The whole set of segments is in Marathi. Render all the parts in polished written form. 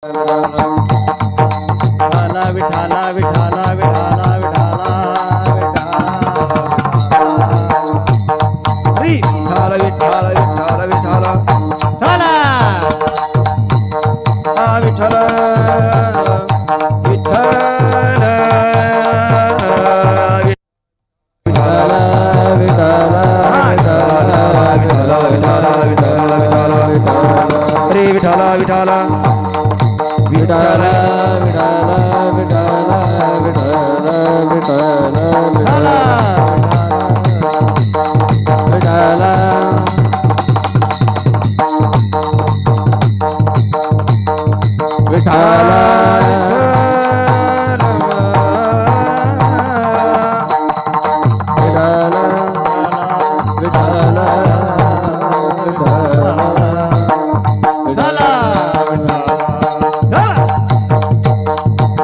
विठाला विठाला विठाला विठाला हरी विठाला विठाला विठाला विठाला विठाला विठाला विठाला विठाला विठाला विठाला विठाला विठाला विठाला विठाला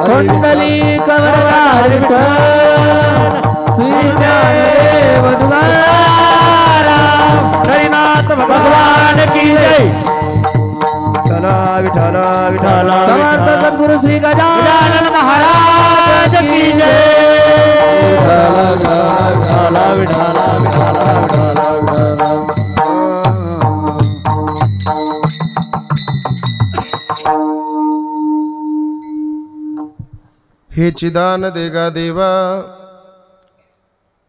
कुंडली कवरदार विठ्ठल श्री ज्ञानदेव तुकाराम हरिनाथ भगवान की जय। विठाला विठाला समर्थ सद्गुरु श्री गजानन महाराज की जय। विठाला विठाला विठाला विठाला विठाला हे चिदान देगा देवा,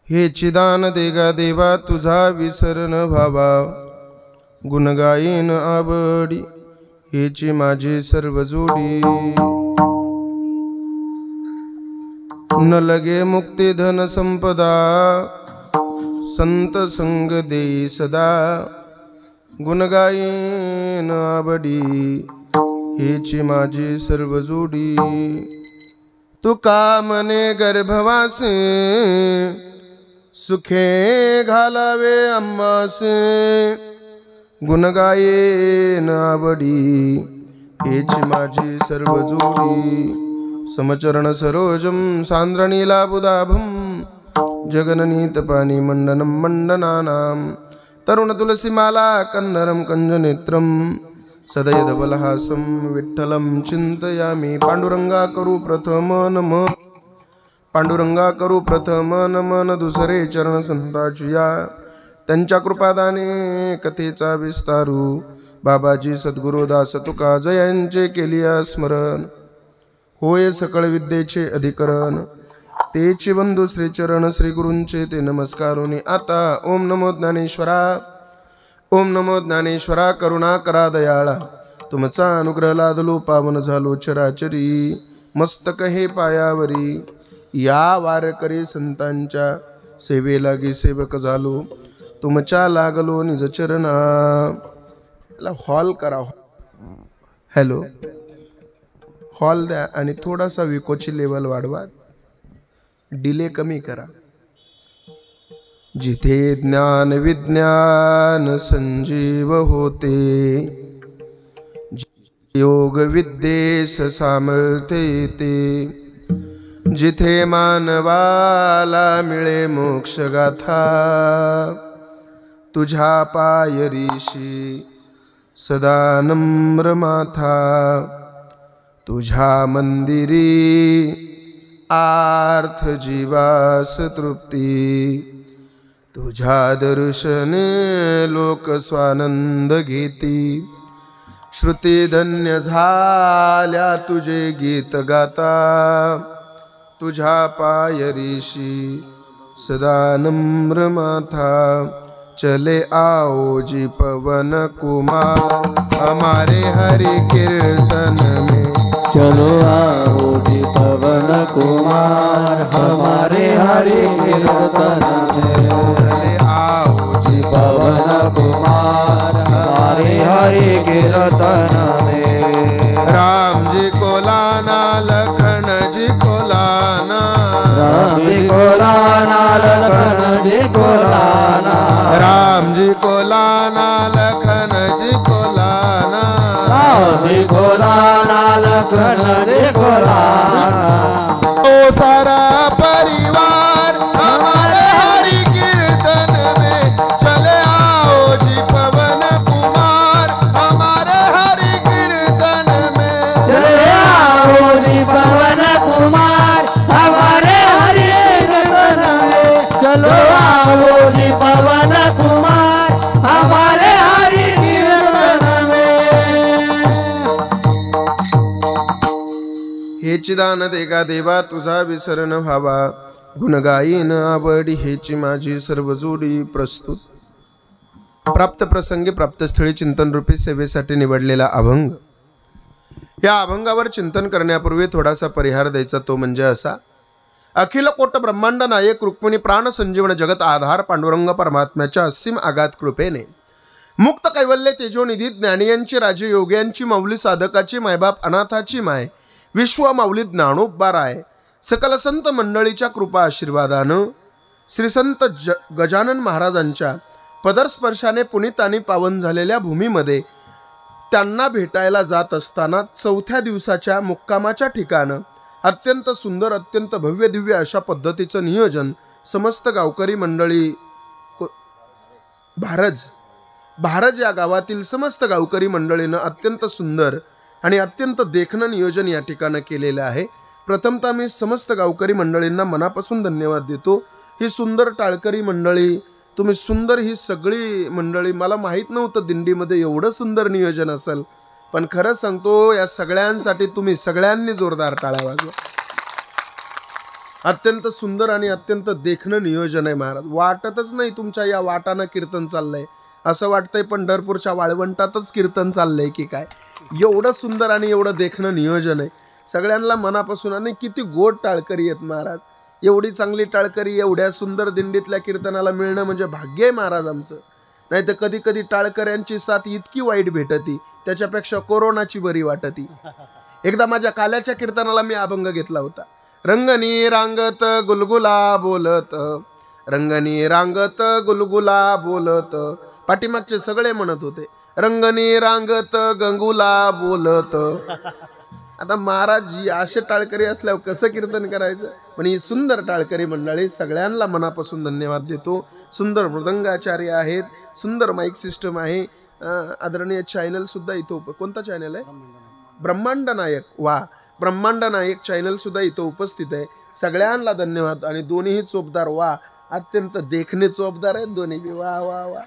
हे चिदान देगा देवा, तुझा विसर न व्हावा। गुण गायीन आवडी हेची माझी सर्व जोडी। न लगे मुक्ती धन संपदा, संत संग देई सदा। गुण गायीन आवडी हेची माझी सर्व जोडी। तू कामने गर्भवासे, सुखे घालावे आम्हासे। गुण गायेन आवडी हेची माझी सर्व जोडी। समचरण सरोजम सांद्रणीलाबुदाभम, जगननीत पाणी मंडनम मंडनानाम। तरुण तुलसीमाला कन्नरम कंजनेत्रम, सदयधवलहासं विठ्ठलं चिंतयामि। पांडुरंगा करू प्रथम नम, पांडुरंगा करू प्रथम नमन। दुसरे चरण संताचुया, त्यांच्या कृपादाने कथेचा विस्तारू। बाबाजी सद्गुरुदास तुका जयांचे केलिया स्मरण। होय सकळ विद्येचे अधिकरण, तेचे बंधू श्री चरण श्री गुरूंचे ते नमस्कारोनी। आता ओम नमो ज्ञानेश्वरा, ओम नमो ज्ञानेश्वरा, करुणा करा दयाळा। तुमचा अनुग्रह लादलो पावन झालो चराचरी। मस्तक हे पायावरी, या वारकरी संतांच्या सेवे लागी सेवक झालो। तुमच्या लागलो निज चरणा। हॉल करा, हॅलो हॉल द्या आणि थोडासा विकोची लेवल वाढवा, डिले कमी करा। जिथे ज्ञान विज्ञान संजीव होते, योग विद्येस सामर्थ्य येते। जिथे मानवाला मिळे मोक्ष गाथा, तुझ्या पायरीशी सदा नम्र माथा। तुझ्या मंदिरी आर्थ जीवास तृप्ती, तुझ्या दर्शने लोक स्वानंद घेती। श्रुती धन्य झाल्या तुझे गीत गाता, तुझ्या पायरीशी सदा नम्र माथा। चले आओ जी पवन कुमार, हमारे हरि कीर्तन में। चलो आओ जी पवन कुमार, हमारे हरि कीर्तन में। चले आओ जी पवन कुमार, हमारे हरि कीर्तन में। राम जी को लाना, लखन जी को लाना। राम जी को लाना, लखन जी को लाना। राम जी को लाना, लखन जी को लाना। राम जी को लाना, लखन जी को लाना। ओ सारा परिवार हमारे हरि कीर्तन में। चले आओ जी पवन कुमार, हमारे हरि कीर्तन में। चले हेची दान देगा देवा तुझा विसर न व्हावा, गुण गायीन आवडी हेची माझी सर्व जोडी प्रस्तुत. प्राप्त प्रसंगी प्राप्तस्थळी चिंतन रूपी सेवेसाठी निवडलेला अभंग. या अभंगावर चिंतन करण्यापूर्वी थोडासा परिहार द्यायचा, तो म्हणजे असा. अखिल कोट ब्रह्मांड नायक रुक्मिणी प्राण संजीवन जगत आधार पांडुरंग परमात्म्याच्या असीम आघात कृपेने मुक्त कैवल्य तेजोनिधी ज्ञानियांची राजे योग्यांची माऊली साधकाची मायबाप अनाथाची माय विश्व माऊली ज्ञानोबाराय सकल संत मंडळीच्या कृपा आशीर्वादानं श्री संत गजानन महाराजांच्या पदरस्पर्शाने पुनीत आणि पावन झालेल्या भूमीमध्ये त्यांना भेटायला जात असताना चौथ्या दिवसाच्या मुक्कामाच्या ठिकाणं अत्यंत सुंदर अत्यंत भव्य दिव्य अशा पद्धतीचं नियोजन समस्त गावकरी मंडळी भारज या गावातील समस्त गावकरी मंडळीनं अत्यंत सुंदर आणि अत्यंत देखणं नियोजन या ठिकाणं केलेलं आहे. प्रथमतः मी समस्त गावकरी मंडळींना मनापासून धन्यवाद देतो. ही सुंदर टाळकरी मंडळी, तुम्ही सुंदर ही सगळी मंडळी, मला माहीत नव्हतं दिंडीमध्ये एवढं सुंदर नियोजन असेल, पण खरं सांगतो या सगळ्यांसाठी तुम्ही सगळ्यांनी जोरदार टाळ्या वाजवा. अत्यंत सुंदर आणि अत्यंत देखणं नियोजन आहे महाराज. वाटतच नाही तुमच्या या वाटानं कीर्तन चाललंय, असं वाटतंय पंढरपूरच्या वाळवंटातच कीर्तन चाललंय की काय. एवढं सुंदर आणि एवढं देखणं नियोजन आहे. सगळ्यांना मनापासून, आणि किती गोड टाळकरी आहेत महाराज. एवढी चांगली टाळकरी एवढ्या सुंदर दिंडीतल्या कीर्तनाला मिळणं म्हणजे भाग्य आहे महाराज आमचं. नाही तर कधी कधी टाळकऱ्यांची साथ इतकी वाईट भेटती, त्याच्यापेक्षा कोरोनाची बरी वाटती. एकदा माझ्या काल्याच्या कीर्तनाला मी अभंग घेतला होता. रंगनी रांगत गुलगुला बोलत, रंगनी रांगत गुलगुला बोलत. पाठीमागचे सगळे म्हणत होते रंगनी रांगत गंगुला बोलत. आता महाराज असे टाळकरी असल्यावर कसं कीर्तन करायचं. पण ही सुंदर टाळकरी मंडळी, सगळ्यांना मनापासून धन्यवाद देतो. सुंदर मृदंगाचार्य आहेत, सुंदर माईक सिस्टम आहे. आदरणीय चॅनल सुद्धा इथं कोणता चॅनल आहे? ब्रह्मांड नायक. वा, ब्रह्मांड नायक चॅनल सुद्धा इथं उपस्थित आहे. सगळ्यांना धन्यवाद. आणि दोन्हीही चोपदार, वा, अत्यंत देखणे चोपदार आहेत दोन्ही. वा वा वा,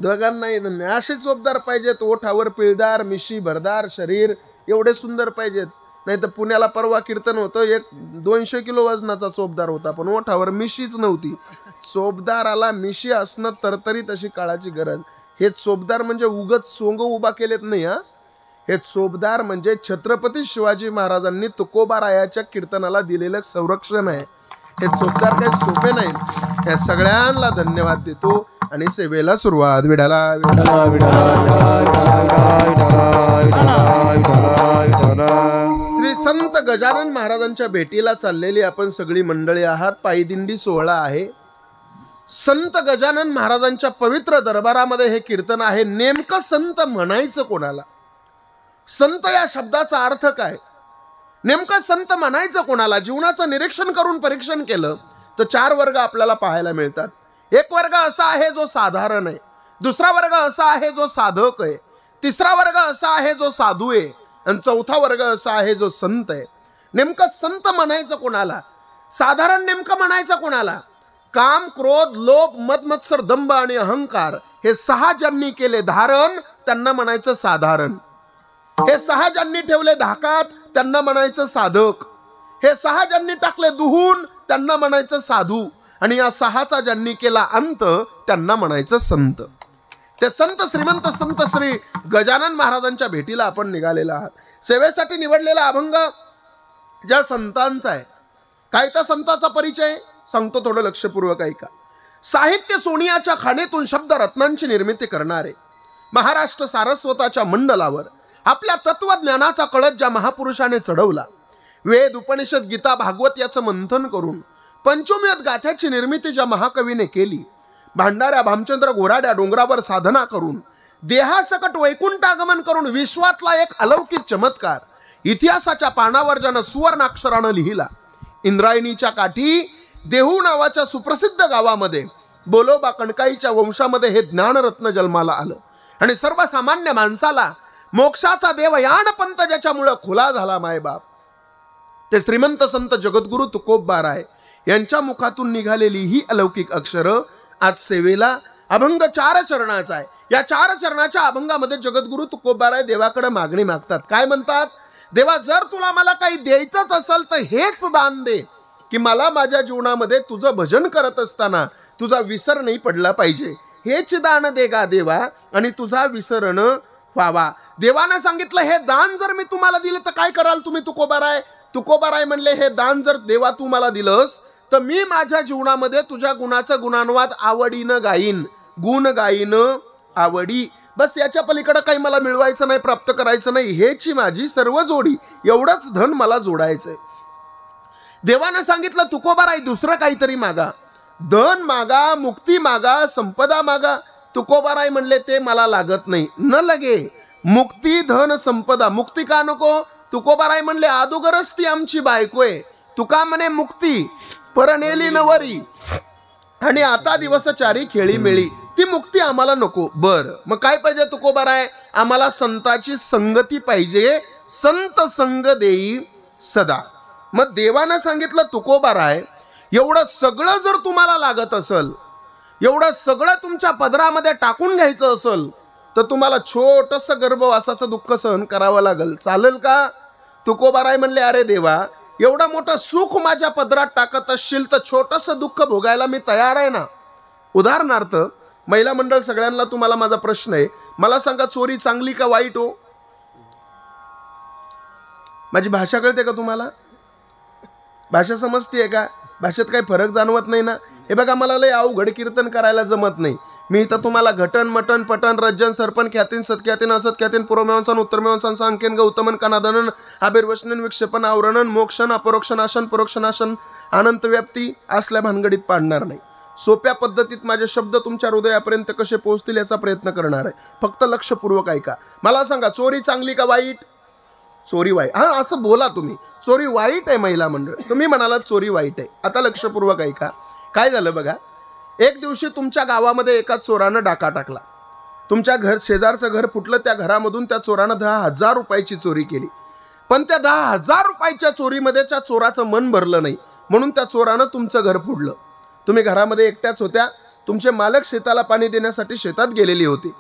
दोघांनाही धन्यवाद. असे चोपदार पाहिजेत, ओठावर पिळदार, मिशी भरदार शरीर, एवढे सुंदर पाहिजेत. नाही तर पुण्याला परवा कीर्तन होतं, 200 किलो वजनाचा चोपदार होता, पण ओठावर मिशीच नव्हती. चोपदाराला मिशी असणं तरतरीत अशी काळाची गरज. हे चोपदार म्हणजे उगत सोंग उभा केलेत नाही हा. हे चोपदार म्हणजे छत्रपती शिवाजी महाराजांनी तुकोबारायाच्या कीर्तनाला दिलेलं संरक्षण आहे. हे चोपदार काही सोपे नाहीत. या सगळ्यांना धन्यवाद देतो आणि सेवेला सुरुवात. विठाला श्री संत गजानन महाराजांच्या भेटीला चाललेली आपण सगळी मंडळी आहात. पायदिंडी सोहळा आहे. संत गजानन महाराजांच्या पवित्र दरबारामध्ये हे कीर्तन आहे. नेमकं संत म्हणायचं कोणाला? संत या शब्दाचा अर्थ काय? नेमकं संत म्हणायचं कोणाला? जीवनाचं निरीक्षण करून परीक्षण केलं तर 4 वर्ग आपल्याला पाहायला मिळतात. एक वर्ग असा आहे जो साधारण आहे, दुसरा वर्ग असा आहे जो साधक आहे, तिसरा वर्ग असा आहे जो साधू आहे, आणि चौथा वर्ग असा आहे जो संत आहे. नेमकं संत म्हणायचं कोणाला? साधारण नेमकं म्हणायचं कोणाला? काम, क्रोध, लोभ, मद, मत्सर, दंभ आणि अहंकार हे 6 ज्यांनी केले धारण त्यांना म्हणायचं साधारण. हे 6 ज्यांनी ठेवले धाकात त्यांना म्हणायचं साधक. हे 6 ज्यांनी टाकले दुहून त्यांना म्हणायचं साधू. आणि या 6चा ज्यांनी केला अंत त्यांना म्हणायचं संत. ते संत श्रीमंत संत श्री गजानन महाराजांच्या भेटीला आपण निघालेला आहात. सेवेसाठी निवडलेला अभंग ज्या संतांचा आहे. काय त्या संताचा परिचय सांगतो, थोडं लक्षपूर्वक ऐका. साहित्य सोनियाच्या खाणीतून शब्द रत्नांची निर्मिती करणारे, महाराष्ट्र सारस्वताच्या मंडलावर आपल्या तत्वज्ञानाचा कळस ज्या महापुरुषाने चढवला, वेद उपनिषद गीता भागवत याचं मंथन करून पंचोम्यद गाथ्याची निर्मिती ज्या महाकवीने केली, भांडाऱ्या भामचंद्र घोराड्या डोंगरावर साधना करून देहासकट वैकुंठागमन करून विश्वातला एक अलौकिक चमत्कार इतिहासाच्या पानावर ज्यानं सुवर्णाक्षरानं लिहिला. इंद्रायणीच्या काठी देहू नावाच्या सुप्रसिद्ध गावामध्ये बोलोबा कणकाईच्या वंशामध्ये हे ज्ञानरत्न जन्माला आलं. आणि सर्वसामान्य माणसाला मोक्षाचा देवयान पंथ ज्याच्यामुळं खुला झाला मायबाप, ते श्रीमंत संत जगद्गुरु तुकोबाराय यांच्या मुखातून निघालेली ही अलौकिक अक्षरं आज सेवेला अभंग 4 चरणाचा आहे. या 4 चरणाच्या अभंगामध्ये जगद्गुरु तुकोबाराय देवाकडे मागणी मागतात. काय म्हणतात? देवा जर तुला मला काही द्यायचंच असेल तर हेच दान दे की मला माझ्या जीवनामध्ये तुझं भजन करत असताना तुझा विसर नाही पडला पाहिजे. हेच दान दे गा देवा आणि तुझा विसर न व्हावा. देवानं सांगितलं हे दान जर मी तुम्हाला दिलं तर काय कराल तुम्ही तुकोबाराय? तुकोबाराय म्हणले हे दान जर देवा तू मला दिलंस तर मी माझ्या जीवनामध्ये तुझ्या गुणाचं गुणानुवाद आवडीनं गाईन. गुण गाईन आवडी. बस याच्या पलीकडे काही मला मिळवायचं नाही, प्राप्त करायचं नाही. हेची माझी सर्व जोडी. एवढंच धन मला जोडायचंय. देवानं सांगितलं तुकोबाराय दुसरं काहीतरी मागा. धन मागा, मुक्ती मागा, संपदा मागा. तुकोबाराय म्हणले ते मला लागत नाही. न लगे मुक्ती धन संपदा. मुक्ती का नको? तुकोबाराय म्हणले अदोगरच ती आमची बायकोय. तुका म्हणे मुक्ती परनेली नवरी आणि आता दिवसचारी खेळी मेळी. ती मुक्ती आम्हाला नको. बर मग काय पाहिजे तुकोबाराय? आम्हाला संताची संगती पाहिजे. संत संग देई सदा. मग देवानं सांगितलं तुकोबाराय एवढं सगळं जर तुम्हाला लागत असेल, एवढं सगळं तुमच्या पदरामध्ये टाकून घ्यायचं असेल तर तुम्हाला छोटंसं गर्भवासाचं दुःख सहन करावं लागेल. चालेल का? तुकोबाराय म्हणले अरे देवा एवढं मोठं सुख माझ्या पदरात टाकत असशील तर छोटंसं दुःख भोगायला मी तयार आहे ना. उदाहरणार्थ महिला मंडळ सगळ्यांना तुम्हाला माझा प्रश्न आहे. मला सांगा चोरी चांगली का वाईट हो? माझी भाषा कळते का तुम्हाला? भाषा समजतीये का? भाषेत काही फरक जाणवत नाही ना? हे बघा मला लय अवघड कीर्तन करायला जमत नाही. मी इथं तुम्हाला घटन मटन पटन रज्जन सरपन ख्यातीन सत्ख्यातीन असत ख्यातीन पूर्वमेवंसन उत्तरमेवंसन सांकेन गौतमन कनादनन आबिर्वचनन विक्षेपन आवरणन मोक्षण अपरोक्षनाशन परोक्षनाशन अनंत व्याप्ती असल्या भानगडीत पाडणार नाही. सोप्या पद्धतीत माझे शब्द तुमच्या हृदयापर्यंत कसे पोहोचतील याचा प्रयत्न करणार आहे. फक्त लक्षपूर्वक ऐका. मला सांगा चोरी चांगली का वाईट? चोरी वाईट. हा असं बोला तुम्ही. चोरी वाईट आहे महिला मंडळ. तुम्ही म्हणाला चोरी वाईट आहे. आता लक्षपूर्वक ऐका. काय झालं बघा. एक दिवशी तुमच्या गावामध्ये एका चोरानं डाका टाकला. तुमच्या शेजारचं घर फुटलं. त्या घरामधून त्या चोरानं 10,000 रुपयाची चोरी केली. पण त्या 10,000 रुपयाच्या चोरीमध्ये त्या चोराचं मन भरलं नाही म्हणून त्या चोरानं तुमचं घर फोडलं. तुम्ही घरामध्ये एकट्याच होत्या. तुमचे मालक शेताला पाणी देण्यासाठी शेतात गेलेली होती.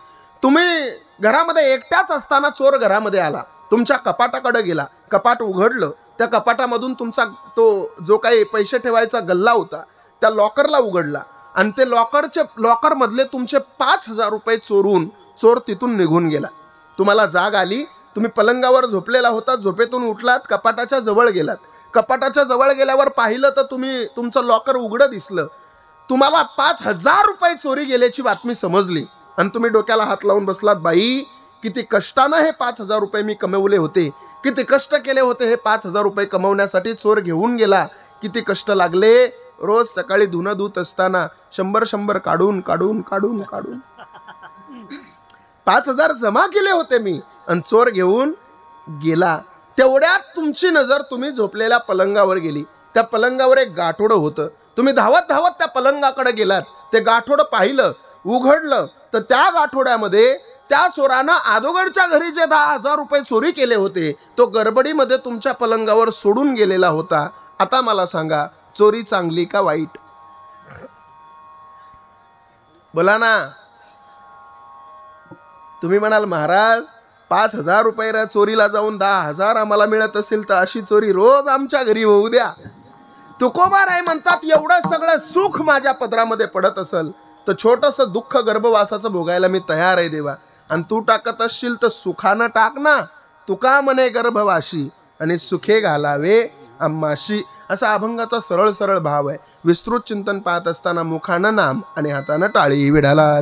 तुम्ही घरामध्ये एकट्याच असताना चोर घरामध्ये आला. तुमच्या कपाटाकडे गेला. कपाट उघडलं. त्या कपाटामधून तुमचा तो जो काही पैसे ठेवायचा गल्ला होता त्या लॉकरला उघडला आणि ते लॉकर मधले तुमचे 5,000 रुपये चोरून चोर तिथून निघून गेला. तुम्हाला जाग आली. तुम्ही पलंगावर झोपलेला होता. झोपेतून उठलात. कपाटाच्या जवळ गेलात. कपाटाच्या जवळ गेल्यावर पाहिलं तर तुमचं लॉकर उघडं दिसलं. तुम्हाला 5,000 रुपये चोरी गेल्याची बातमी समजली आणि तुम्ही डोक्याला हात लावून बसलात. बाई किती कष्टानं हे 5,000 रुपये मी कमवले होते. किती कष्ट केले होते हे 5,000 रुपये कमवण्यासाठी. चोर घेऊन गेला. किती कष्ट लागले. रोज सकाळी धुणं धुत असताना 100 काढून 5,000 जमा केले होते मी आणि चोर घेऊन गेला. तेवढ्यात तुमची नजर तुम्ही झोपलेल्या पलंगावर गेली. त्या पलंगावर एक गाठोडं होतं. तुम्ही धावत धावत त्या पलंगाकडे गेलात. ते गाठोडं पाहिलं. उघडलं तर त्या गाठोड्यामध्ये त्या चोरानं अदोगरच्या घरी जे 10,000 रुपये चोरी केले होते तो गडबडीमध्ये तुमच्या पलंगावर सोडून गेलेला होता. आता मला सांगा चोरी चांगली का वाईट? बोला ना. तुम्ही म्हणाल महाराज 5,000 रुपये चोरीला जाऊन 10,000 आम्हाला मिळत असेल तर अशी चोरी रोज आमच्या घरी होऊ द्या. तुकोबाराय म्हणतात एवढं सगळं सुख माझ्या पदरामध्ये पडत असेल तर छोटंसं दुःख गर्भवासाचं भोगायला मी तयार आहे देवा. आणि तू टाकत असशील तर सुखानं टाक ना. तुका म्हणे गर्भवाशी आणि सुखे घालावे आम्हाशी. असा अभंगाचा सरळ सरळ भाव आहे. विस्तृत चिंतन पाहत असताना मुखानं नाम आणि हातानं टाळी. विढाला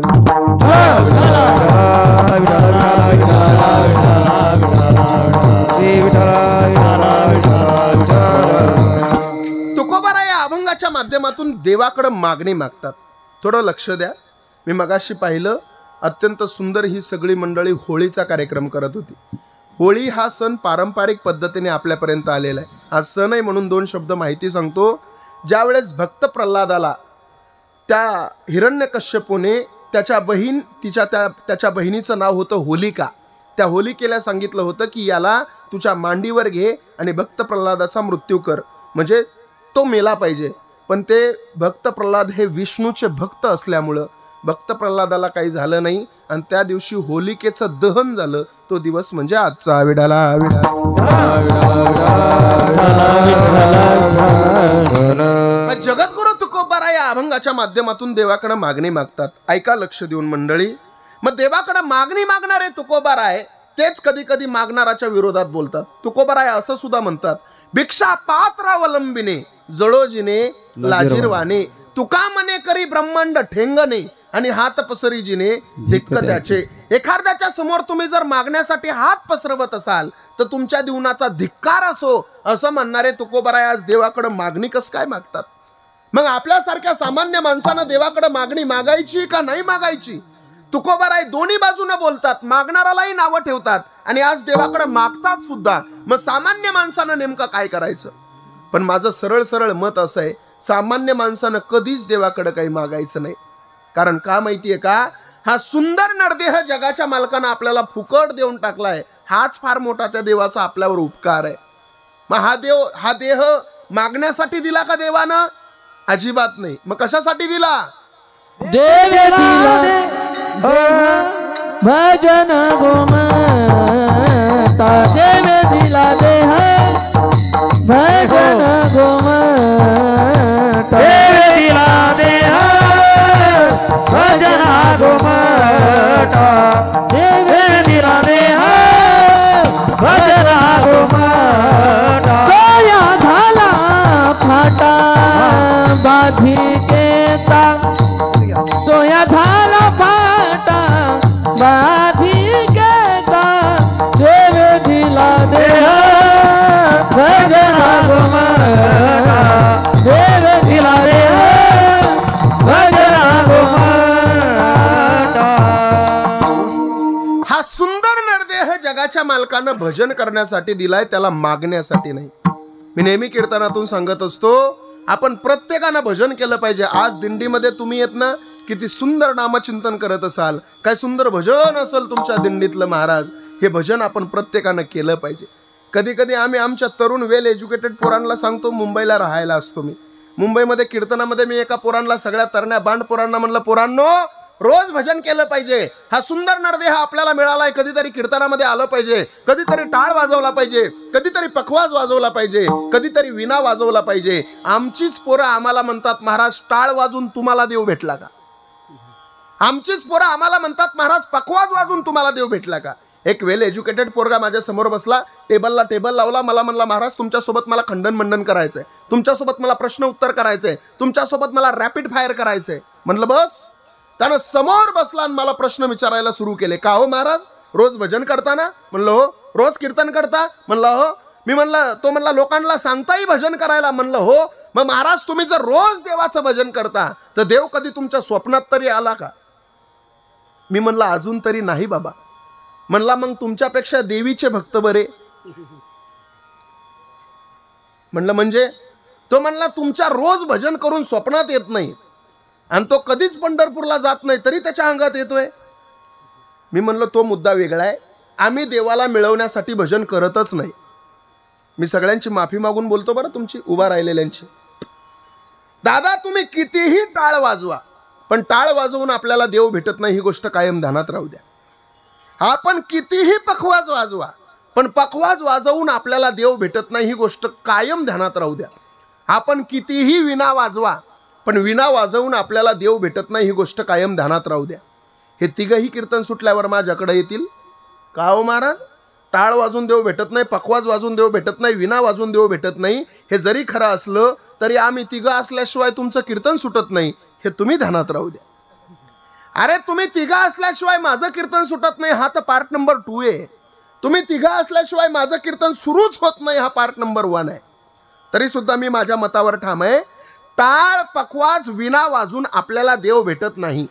तुकोबाराय या अभंगाच्या माध्यमातून देवाकडे मागणी मागतात. थोडं लक्ष द्या. मी मगाशी पाहिलं अत्यंत सुंदर ही सगळी मंडळी होळीचा कार्यक्रम करत होती. होळी हा सण पारंपरिक पद्धतीने आपल्यापर्यंत आलेला आहे. हा सण आहे म्हणून 2 शब्द माहिती सांगतो. ज्यावेळेस भक्त प्रल्हादाला त्या हिरण्यकश्यपूने त्याच्या बहिणीचं नाव होतं होलिका. त्या होलिकेला सांगितलं होतं की याला तुझ्या मांडीवर घे आणि भक्त प्रल्हादाचा मृत्यू कर म्हणजे तो मेला पाहिजे. पण ते भक्त प्रल्हाद हे विष्णूचे भक्त असल्यामुळं भक्त प्रल्हादाला काही झालं नाही आणि त्या दिवशी होलिकेचं दहन झालं. तो दिवस म्हणजे आजचा. विडाला जगद्गुरु तुकोबाराय या अभंगाच्या माध्यमातून देवाकडे मागणी मागतात. ऐका लक्ष देऊन मंडळी. मग देवाकडे मागणी मागणारे तुकोबाराय तेच कधी कधी मागणाराच्या विरोधात बोलतात. तुकोबाराय असं सुद्धा म्हणतात, भिक्षा पात्रावलंबिने जळोजिने लाजीरवाने, तुका मने करी ब्रह्मांड ठेंगणे आणि हात पसरीजिने धिक्क त्याचे. एखाद्याच्या समोर तुम्ही जर मागण्यासाठी हात पसरवत असाल तर तुमच्या जीवनाचा धिक्कार असो असं म्हणणारे तुकोबाराय आज देवाकडे मागणी कस काय मागतात. मग आपल्यासारख्या सामान्य माणसानं देवाकडे मागणी मागायची का नाही मागायची? तुकोबाराय दोन्ही बाजूने बोलतात, मागणारालाही नावं ठेवतात आणि आज देवाकडे मागतात सुद्धा. मग सामान्य माणसानं नेमकं काय करायचं? पण माझं सरळ सरळ मत असं आहे, सामान्य माणसानं कधीच देवाकडे काही मागायचं नाही. कारण का माहितीये का, हा सुंदर नरदेह जगाच्या मालकानं आपल्याला फुकट देऊन टाकलाय. हाच फार मोठा त्या देवाचा आपल्यावर उपकार आहे. मग हा देह मागण्यासाठी दिला का देवानं? अजिबात नाही. मग कशासाठी दिला? देव दिला भजन गोमाता, देव दिला देह भजन गोमाता, देव दिला देह भजन गोमाता, देव दिला देह भजन गोमाता. तोया झाला फाटा बाधिकेचा, तोया झाला फाटा बाधिकेचा, देव दिला देह भजन गोमाता, देव दिला देह भजन गोमाता. हा सुंदर नरदेह जगाच्या मालकानं भजन करण्यासाठी दिलाय, त्याला मागण्यासाठी नाही. मी नेहमी कीर्तनातून सांगत असतो, आपण प्रत्येकानं भजन केलं पाहिजे. आज दिंडीमध्ये तुम्ही येत ना, किती सुंदर नामचिंतन करत असाल, काय सुंदर भजन असेल तुमच्या दिंडीतलं महाराज. हे भजन आपण प्रत्येकानं केलं पाहिजे. कधी कधी आम्ही आमच्या तरुण वेल एज्युकेटेड पोरांना सांगतो, मुंबईला राहायला असतो मी, मुंबईमध्ये कीर्तनामध्ये मी एका पोरांना, सगळ्या तरण्या बांड पोरांना म्हणलं, पोरांनो रोज भजन केलं पाहिजे. हा सुंदर नरदेह आपल्याला मिळालाय, कधीतरी कीर्तनामध्ये आलं पाहिजे, कधीतरी टाळ वाजवला पाहिजे, कधीतरी पखवाज वाजवला पाहिजे, कधीतरी विणा वाजवला पाहिजे. आमचीच पोरं आम्हाला म्हणतात, महाराज टाळ वाजून तुम्हाला देव भेटला का? आमचीच पोरं आम्हाला म्हणतात, महाराज पखवाज वाजून तुम्हाला देव भेटला का? एक वेल एज्युकेटेड पोरगा माझ्या समोर बसला, टेबलला टेबल लावला, मला म्हणला, महाराज तुमच्यासोबत मला खंडन मंडन करायचंय, तुमच्यासोबत मला प्रश्न उत्तर करायचंय, तुमच्यासोबत मला रॅपिड फायर करायचंय. म्हणलं बस. त्यानं समोर बसला आणि मला प्रश्न विचारायला सुरू केले. का हो महाराज, रोज भजन करता ना? म्हणलं हो. रोज कीर्तन करता? म्हणलं हो. मी म्हणलं, तो म्हणला लोकांना सांगताही भजन करायला? म्हणलं हो. मग महाराज तुम्ही जर रोज देवाचं भजन करता तर देव कधी तुमच्या स्वप्नात तरी आला का? मी म्हणलं अजून तरी नाही बाबा. म्हणला मग तुमच्यापेक्षा देवीचे भक्त बरे. म्हणलं म्हणजे? तो म्हणला तुमच्या रोज भजन करून स्वप्नात येत नाही आणि तो कधीच पंढरपूरला जात नाही तरी त्याच्या अंगात येतोय. मी म्हणलं तो मुद्दा वेगळा आहे. आम्ही देवाला मिळवण्यासाठी भजन करतच नाही. मी सगळ्यांची माफी मागून बोलतो बरं, तुमची उभा राहिलेल्यांची. दादा तुम्ही कितीही टाळ वाजवा, पण टाळ वाजवून आपल्याला देव भेटत नाही, ही गोष्ट कायम ध्यानात राहू द्या. आपण कितीही पखवाज वाजवा, पण पखवाज वाजवून आपल्याला देव भेटत नाही, ही गोष्ट कायम ध्यानात राहू द्या. आपण कितीही विणा वाजवा, पण विणा वाजवून आपल्याला देव भेटत नाही, ही गोष्ट कायम ध्यानात राहू द्या. हे तिघही कीर्तन सुटल्यावर माझ्याकडे येतील. का हो महाराज, टाळ वाजून देव भेटत नाही, पखवाज वाजून देव भेटत नाही, विणा वाजून देव भेटत नाही, हे जरी खरं असलं तरी आम्ही तिघं असल्याशिवाय तुमचं कीर्तन सुटत नाही, हे तुम्ही ध्यानात राहू द्या. अरे तुम्ही तिघं असल्याशिवाय माझं कीर्तन सुटत नाही, हा तर पार्ट नंबर 2 आहे. तुम्ही तिघं असल्याशिवाय माझं कीर्तन सुरूच होत नाही, हा पार्ट नंबर 1 आहे. तरी सुद्धा मी माझ्या मतावर ठाम आहे. टाळ पखवाज विणा वाजून आपल्याला देव भेटत नाही.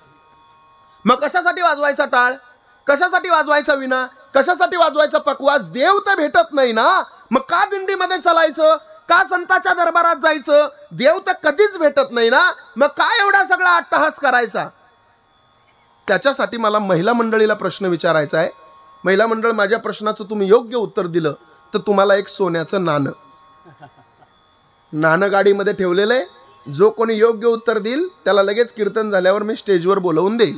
मग कशासाठी वाजवायचा टाळ? कशासाठी वाजवायचा विणा? कशासाठी वाजवायचा पखवाज? देव तर भेटत नाही ना. मग का दिंडीमध्ये चालायचं? का संतांच्या दरबारात जायचं? देव तर कधीच भेटत नाही ना. मग काय एवढा सगळा अट्टहास करायचा? त्याच्यासाठी मला महिला मंडळीला प्रश्न विचारायचा आहे. महिला मंडळ, माझ्या प्रश्नाचं तुम्ही योग्य उत्तर दिलं तर तुम्हाला एक सोन्याचं नाणं गाडीमध्ये ठेवलेलं आहे. जो कोणी योग्य उत्तर देईल त्याला लगेच कीर्तन झाल्यावर मी स्टेजवर बोलवून देईल.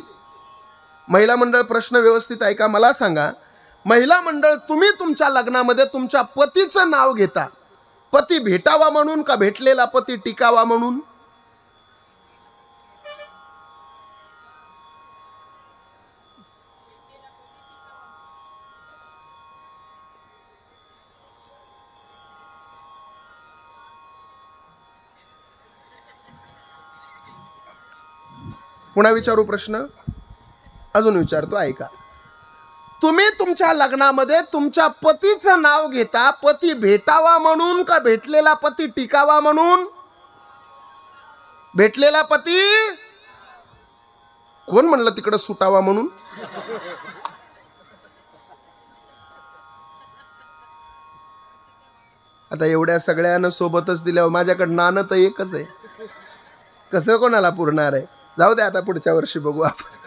महिला मंडळ प्रश्न व्यवस्थित ऐका. मला सांगा, महिला मंडळ, तुम्ही तुमच्या लग्नामध्ये तुमच्या पतीचं नाव घेता, पती भेटावा म्हणून का भेटलेला पती टिकावा म्हणून? पुन्हा विचारू प्रश्न, अजून विचारतो, ऐका. तुम्ही तुमच्या लग्नामध्ये तुमच्या पतीचं नाव घेता, पती भेटावा म्हणून का भेटलेला पती टिकावा म्हणून? भेटलेला पती कोण म्हणलं तिकडं सुटावा म्हणून? आता एवढ्या सगळ्यांना सोबतच दिल्यावर माझ्याकडे नाणं तर एकच आहे, कसं कोणाला पुरणार आहे? जाऊ दे, आता पुढच्या वर्षी बघू आपण.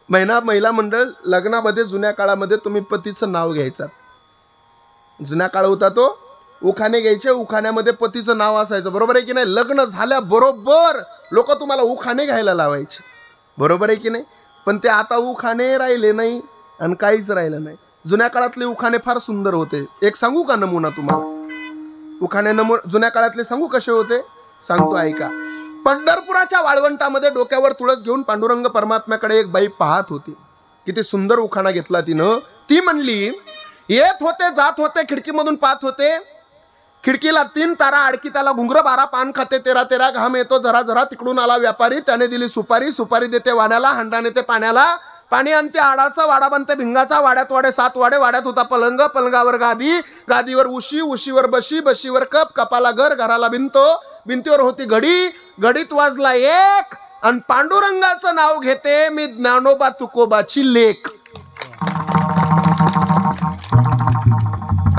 महिला मंडळ लग्नामध्ये जुन्या काळामध्ये तुम्ही पतीचं नाव घ्यायचं. जुन्या काळ होता तो उखाणे घ्यायचे, उखाण्यामध्ये पतीचं नाव असायचं, बरोबर आहे की नाही? लग्न झाल्याबरोबर लोक तुम्हाला उखाणे घ्यायला लावायचे, बरोबर आहे की नाही? पण ते आता उखाणे राहिले नाही आणि काहीच राहिलं नाही. जुन्या काळातले उखाणे फार सुंदर होते. एक सांगू का नमुना तुम्हाला? उखाणे जुन्या काळातले सांगू कसे होते? सांगतो, ऐका. पंढरपुराच्या वाळवंटामध्ये डोक्यावर तुळस घेऊन पांडुरंग परमात्म्याकडे एक बाई पाहत होती. किती सुंदर उखाणा घेतला तिनं. ती म्हणली, येत होते जात होते खिडकीमधून पाहत होते, खिडकीला 3 तारा अडकी त्याला घुंगर 12 पान खाते 13 घाम येतो जरा जरा, तिकडून आला व्यापारी त्याने दिली सुपारी, सुपारी देते वाण्याला, हांडा नेते पाण्याला, पाणी आणते आडाचा, वाडा बनते भिंगाचा, वाड्यात वाडे 7 वाडे, वाड्यात होता पलंग, पलंगावर गादी, गादीवर उशी, उशीवर बशी, बशीवर कप, कपाला घर, घराला भिंतो, भिंतीवर होती घडी, घडीत वाजला 1 आणि पांडुरंगाचं नाव घेते मी ज्ञानोबा तुकोबाची लेक.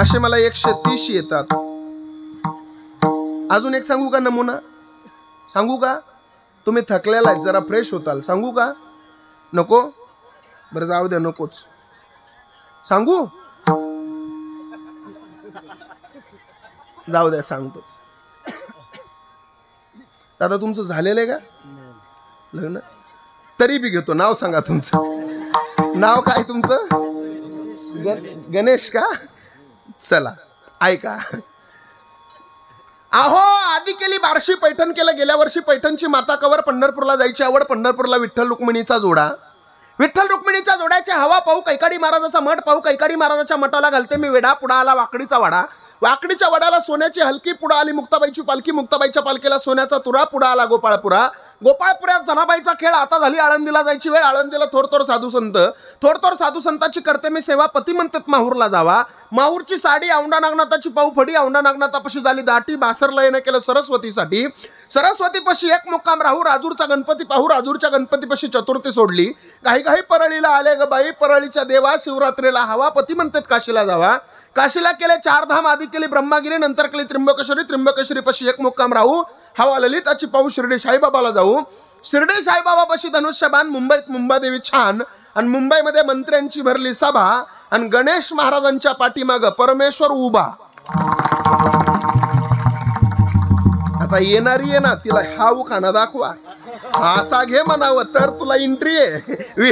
असे मला 130 येतात. अजून एक सांगू का नमुना? सांगू का? तुम्ही थकलेला आहे, जरा फ्रेश होताल. सांगू का? नको? बरं जाऊ द्या, नकोच. सांगू? जाऊ द्या, सांगतोच. दादा तुमचं झालेलं आहे का लग्न? तरी बी घेतो. नाव सांगा तुमचं. नाव काय तुमचं? गणेश का? चला ऐका. अहो आधी केली बार्शी पैठण केलं. गेल्या वर्षी पैठणची माता कवर, पंढरपूरला जायची आवड, पंढरपूरला विठ्ठल रुक्मिणीचा जोडा, विठ्ठल रुक्मिणीच्या जोड्याची हवा पाहू, कैकाडी महाराजाचा मठ पाहू, कैकाडी महाराजाच्या मठाला घालते मी वेडा, पुढा आला वाकडीचा वाडा, वाकडीच्या वडाला सोन्याची हलकी, पुढे आली मुक्ताबाईची पालखी, मुक्ताबाईच्या पालखीला सोन्याचा तुरा, पुढे आला गोपाळपुरा, गोपाळपुऱ्यात जनाबाईचा खेळ, आता झाली आळंदीला जायची वेळ, आळंदीला थोरथोर साधू संत, थोरथोर साधू संताची करते मी सेवा, पती म्हणतात माहूरला जावा, माहूरची साडी औंढा नागनाथाची पाऊ फडी, औंढा नागनाथापाशी झाली दाटी, बासरला येणं केलं सरस्वतीसाठी, सरस्वतीपाशी एक मुक्काम राहू, राजूरचा गणपती पाहू, राजूरच्या गणपतीपाशी चतुर्थी सोडली, काही काही परळीला आले ग बाई, परळीच्या देवा, शिवरात्रीला हवा, पती म्हणतात काशीला जावा, काशीला केले 4 धाम, आधी केली ब्रह्मागिरी, नंतर केली त्र्यंबकेश्वरी, त्र्यंबकेश्वरी पाशी एक मुक्काम राहू, हवा ललिताची पाहू, शिर्डी साईबाबाला जाऊ, शिर्डी साईबाबापाशी धनुष्यबाण, मुंबईत मुंबादेवी छान, आणि मुंबईमध्ये मंत्र्यांची भरली सभा, आणि गणेश महाराजांच्या पाठीमाग परमेश्वर उभा. आता येणारी आहे ना, तिला हा उखाणा दाखवा, असा घे म्हणावं तर तुला एंट्री आहे.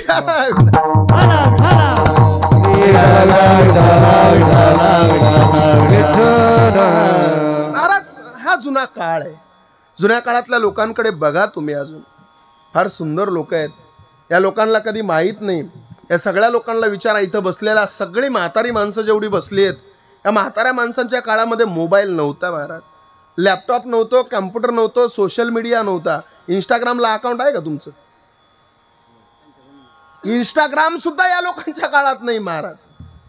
हा जुना काळ आहे. जुन्या काळातल्या लोकांकडे बघा तुम्ही, अजून फार सुंदर लोक आहेत. या लोकांना कधी माहीत नाही. या सगळ्या लोकांना विचारा, इथं बसलेल्या सगळी म्हातारी माणसं जेवढी बसली आहेत, या म्हाताऱ्या माणसांच्या काळामध्ये मोबाईल नव्हता महाराज, लॅपटॉप नव्हतं, कॅम्प्युटर नव्हतं, सोशल मीडिया नव्हता. इंस्टाग्रामला अकाउंट आहे का तुमचं? इंस्टाग्राम सुद्धा या लोकांच्या काळात नाही महाराज.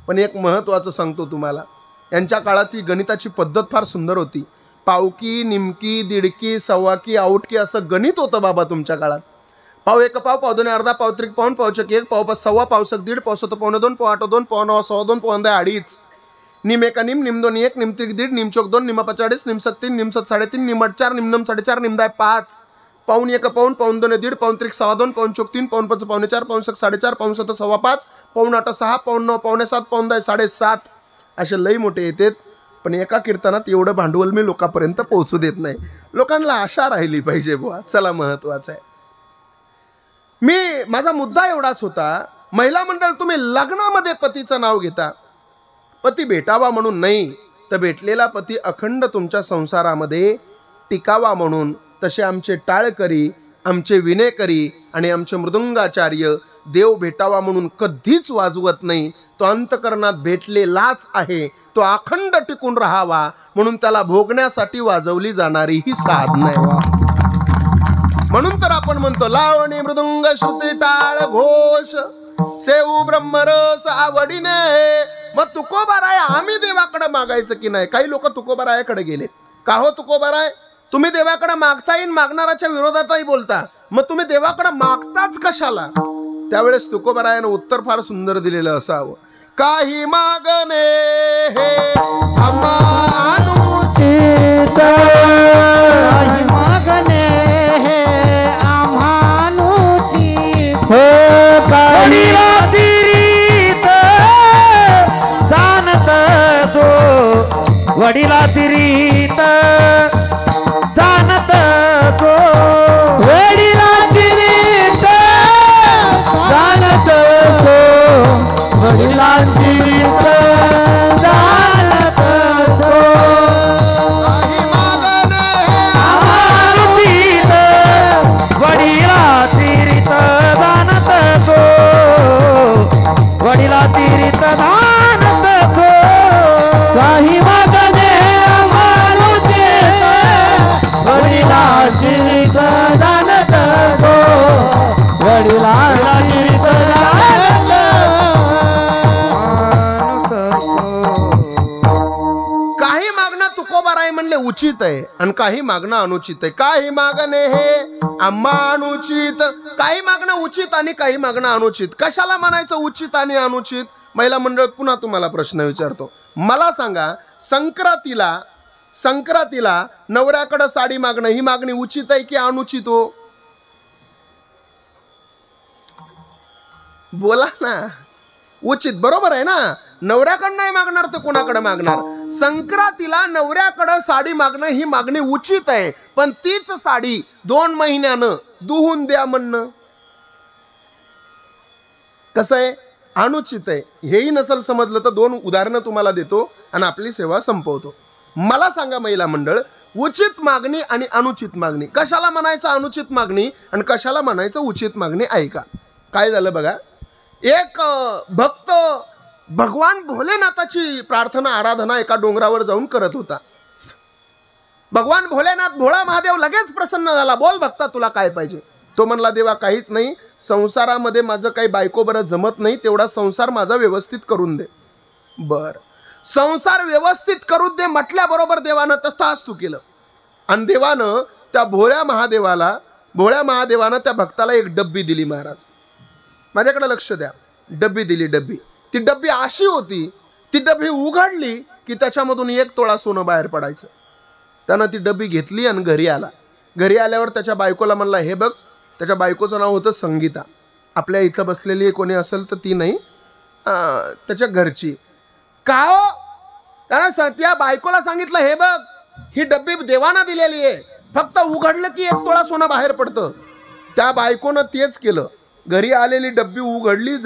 पण एक महत्त्वाचं सांगतो तुम्हाला, यांच्या काळात ही गणिताची पद्धत फार सुंदर होती. पावकी, निमकी, दीडकी, सव्वाकी, आउटकी असं गणित होतं बाबा तुमच्या काळात. पाव 1 पाव, पाव 2 अर्धा, पाव 3 पाऊण, पाव 4 1, पाव 5 सव्वा, पाव 6 दीड, पाव 7 पावणे 2, पाव 8 2, पाव 9 सव्वा 2, पाव 10 2.5, निम 1 निम, निम 2 1, निम 3 दीड, निम 4 2, निम 5 2.5, निम 7 3, निम 7 3.5, निम 8 4, निम 9 4.5, निम 10 5, पाऊण 1 पाऊण, पाऊण 2 दीड, पाऊण 3 सव्वा 2, पाऊण 4 3, पाऊण 5 पावणे 4, पाऊण 6 4.5, पाऊण 7 सव्वा 5, पाऊण 8 6, पाऊण 9 पावणे 7, पाऊण 10 7.5 असे लई मोठे येतात. पण एका कीर्तनात एवढं भांडवल मी लोकांपर्यंत पोहोचू देत नाही. लोकांना आशा राहिली पाहिजे बुवा, चला महत्वाचं आहे. माझा मुद्दा एवढाच होता, महिला मंडळ तुम्ही लग्नामध्ये पतीचं नाव घेता, पती भेटावा म्हणून नाही तर भेटलेला पती अखंड तुमच्या संसारामध्ये टिकावा म्हणून. तसे आमचे टाळकरी, आमचे विनेकरी आणि आमचे मृदुंगाचार्य देव भेटावा म्हणून कधीच वाजवत नाही. तो अंतकरणात भेटलेलाच आहे, तो अखंड टिकून राहावा म्हणून त्याला भोगण्यासाठी वाजवली जाणारी ही साधना आहे. म्हणून तर आपण म्हणतो लावणी मृदुंग श्रुती टाळ घोष सेऊ ब्रह्मरस आवडीने. मग तुकोबाराय आम्ही देवाकडे मागायचं की नाही? काही लोक तुकोबारायाकडे गेले. का हो तुकोबाराय, तुम्ही देवाकडे मागता येईन, मागणाराच्या विरोधातही बोलता, मग तुम्ही देवाकडे मागताच कशाला? त्यावेळेस तुकोबारायानं उत्तर फार सुंदर दिलेलं असावं. काही मागणे हे अनुचित, काही मागणे हे आम्हानुचित, काही तिरीत जाणत सो वडिला तिरीत जाणत सो वडिला तिरीत जाणत सो वडिलांची रीत जाणत सो. काही मागणे अनुचित वडिलांची रीत जाणत सो वडिलांची रीत जाणत सो. काही मागणे अनुचित वडिलांची रीत जाणत सो वडिलांची रीत जाणत सो. काही मागणं तुकोबाराय म्हणले उचित आहे आणि काही मागणं अनुचित आहे. काही मागणे हे आम्हा अनुचित, काही मागणं उचित आणि काही मागणं अनुचित. कशाला म्हणायचं उचित आणि अनुचित? महिला मंडळ पुन्हा तुम्हाला प्रश्न विचारतो. मला सांगा, संक्रांतीला नवऱ्याकडे साडी मागणं ही मागणी उचित आहे की अनुचित हो? बोला ना. उचित, बरोबर आहे ना. नवऱ्याकडे नाही मागणार तर कोणाकडे मागणार? संक्रांतीला नवऱ्याकडे साडी मागणं ही मागणी उचित आहे, पण तीच साडी 2 महिन्यानं दुहून द्या म्हणणं कसं आहे? अनुचित आहे. हेही नसल समजलं तर 2 उदाहरणं तुम्हाला देतो आणि आपली सेवा संपवतो. मला सांगा महिला मंडळ, उचित मागणी आणि अनुचित मागणी कशाला म्हणायचं? अनुचित मागणी आणि कशाला म्हणायचं उचित मागणी? ऐका काय झालं बघा. एक भक्त भगवान भोलेनाथाची प्रार्थना आराधना एका डोंगरावर जाऊन करत होता. भगवान भोलेनाथ, भोळा महादेव लगेच प्रसन्न झाला. बोल भक्ता, तुला काय पाहिजे? तो म्हणला, देवा काहीच नाही, संसारामध्ये माझं काही बायको बरं जमत नाही, तेवढा संसार माझा व्यवस्थित करून दे. बर, संसार व्यवस्थित करून दे म्हटल्याबरोबर देवानं तसं केलं आणि देवानं त्या भोळ्या महादेवानं त्या भक्ताला एक डब्बी दिली. महाराज माझ्याकडे लक्ष द्या. डब्बी दिली. ती डब्बी अशी होती, ती डब्बी उघडली की त्याच्यामधून 1 तोळा सोनं बाहेर पडायचं. त्यानं ती डब्बी घेतली आणि घरी आला. घरी आल्यावर त्याच्या बायकोला म्हणला, हे बघ, त्याच्या बायकोचं नाव होतं संगीता. आपल्या इथं बसलेली कोणी असेल तर ती नाही, त्याच्या घरची. का हो? त्यानं त्या बायकोला सांगितलं, हे बघ, ही डब्बी देवानं दिलेली आहे, फक्त उघडलं की 1 तोळा सोनं बाहेर पडतं. त्या बायकोनं तेच केलं. घरी आलेली डब्बी उघडली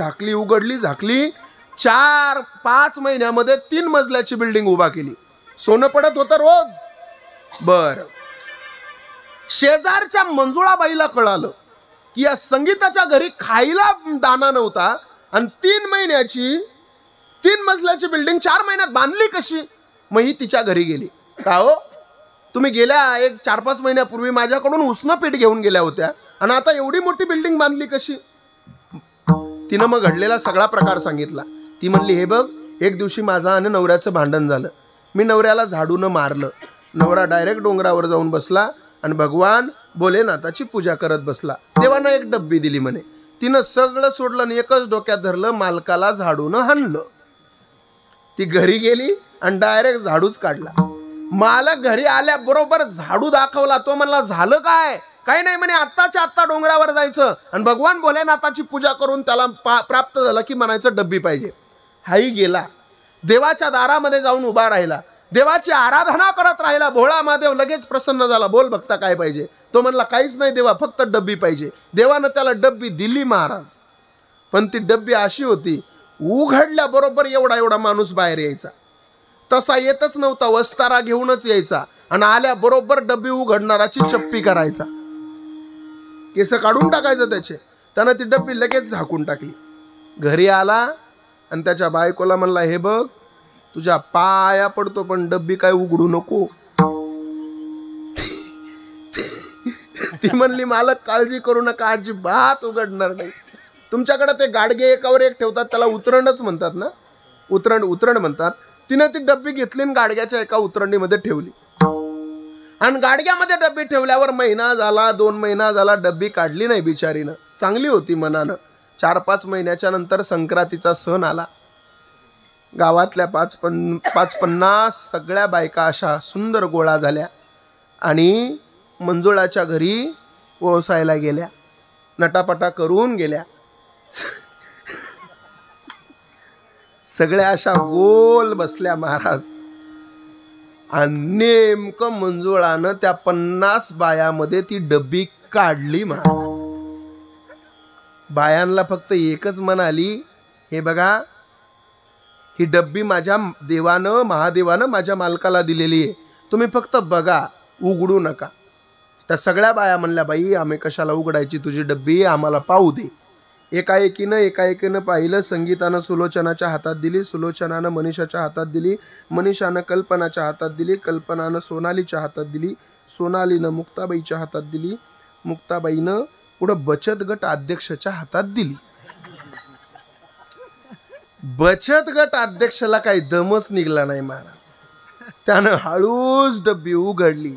झाकली 4-5 महिन्यामध्ये 3 मजल्याची बिल्डिंग उभा केली. सोनं पडत होतं रोज. बर, शेजारच्या मंजुळाबाईला कळालं की या संगीताच्या घरी खायला दाना नव्हता आणि 3 मजल्याची बिल्डिंग 4 महिन्यात बांधली कशी? मग ही तिच्या घरी गेली. का हो, तुम्ही गेल्या 4-5 महिन्यापूर्वी माझ्याकडून उसनं पीठ घेऊन गेल्या होत्या आणि आता एवढी मोठी बिल्डिंग बांधली कशी? तिनं मग घडलेला सगळा प्रकार सांगितला. ती म्हणली, हे बघ, एक दिवशी माझं आणि नवऱ्याचं भांडण झालं. मी नवऱ्याला झाडून मारलं. नवरा डायरेक्ट डोंगरावर जाऊन बसला आणि भगवान भोलेनाथाची पूजा करत बसला. देवानं एक डब्बी दिली म्हणे. तिनं सगळं सोडलं आणि एकच डोक्यात धरलं, मालकाला झाडून हाणलं. ती घरी गेली आणि डायरेक्ट झाडूच काढला. मालक घरी आल्याबरोबर झाडू दाखवला. तो म्हणला, झालं काय? काही नाही म्हणे, आत्ताच्या आत्ता डोंगरावर जायचं आणि भगवान भोलेनाथाची पूजा करून त्याला प्राप्त झालं की म्हणायचं डब्बी पाहिजे. हाही गेला, देवाच्या दारामध्ये जाऊन उभा राहिला देवाची आराधना करत राहिला. भोळा महादेव लगेच प्रसन्न झाला. बोल भक्ता काय पाहिजे? तो म्हणला काहीच नाही देवा, फक्त डब्बी पाहिजे. देवानं त्याला डब्बी दिली महाराज. पण ती डब्बी अशी होती, उघडल्याबरोबर एवढा एवढा माणूस बाहेर यायचा. तसा येतच नव्हता, वस्तारा घेऊनच यायचा आणि आल्याबरोबर डब्बी उघडणाराची चप्पी करायचा, केस काढून टाकायचं त्याचे. त्यानं ती डब्बी लगेच झाकून टाकली. घरी आला आणि त्याच्या बायकोला म्हणला, हे बघ तुझ्या पाया पडतो पण डब्बी काय उघडू नको. ती म्हणली मालक काळजी करू नका, अजिबात उघडणार नाही. तुमच्याकडे ते गाडगे एकावर एक ठेवतात, त्याला उतरणच म्हणतात ना, उतरण म्हणतात. तिने ती डब्बी घेतली आणि गाडग्याच्या एका उतरणीमध्ये ठेवली. आणि गाडग्यामध्ये डब्बी ठेवल्यावर महिना झाला, 2 महिना झाला, डब्बी काढली नाही बिचारीनं. चांगली होती मनानं. 4-5 महिन्याच्या नंतर संक्रांतीचा सण आला. गावातल्या 5-50 सगळ्या बायका अशा सुंदर गोळा झाल्या आणि मंजुळाच्या घरी ओसायला गेल्या, नटापटा करून गेल्या. सगळ्या अशा गोल बसल्या महाराज. आणि नेमकं मंजुळानं त्या 50 बायामध्ये ती डब्बी काढली महाराज. बायांना फक्त एकच म्हणाली, हे बघा ही डब्बी माझ्या देवानं महादेवानं माझ्या मालकाला दिलेली आहे, तुम्ही फक्त बघा, उघडू नका. त्या सगळ्या बाया म्हणल्या, बाई आम्ही कशाला उघडायची तुझी डब्बी, आम्हाला पाहू दे. एकाएकीनं पाहिलं. संगीतानं सुलोचनाच्या हातात दिली, सुलोचनानं मनीषाच्या हातात दिली, मनीषानं कल्पनाच्या हातात दिली, कल्पनानं सोनालीच्या हातात दिली, सोनालीनं मुक्ताबाईच्या हातात दिली, मुक्ताबाईनं पुढं बचत गट अध्यक्षाच्या हातात दिली. बचत गट अध्यक्षाला काही दमच निघला नाही महाराज. त्यानं हळूच डब्बी उघडली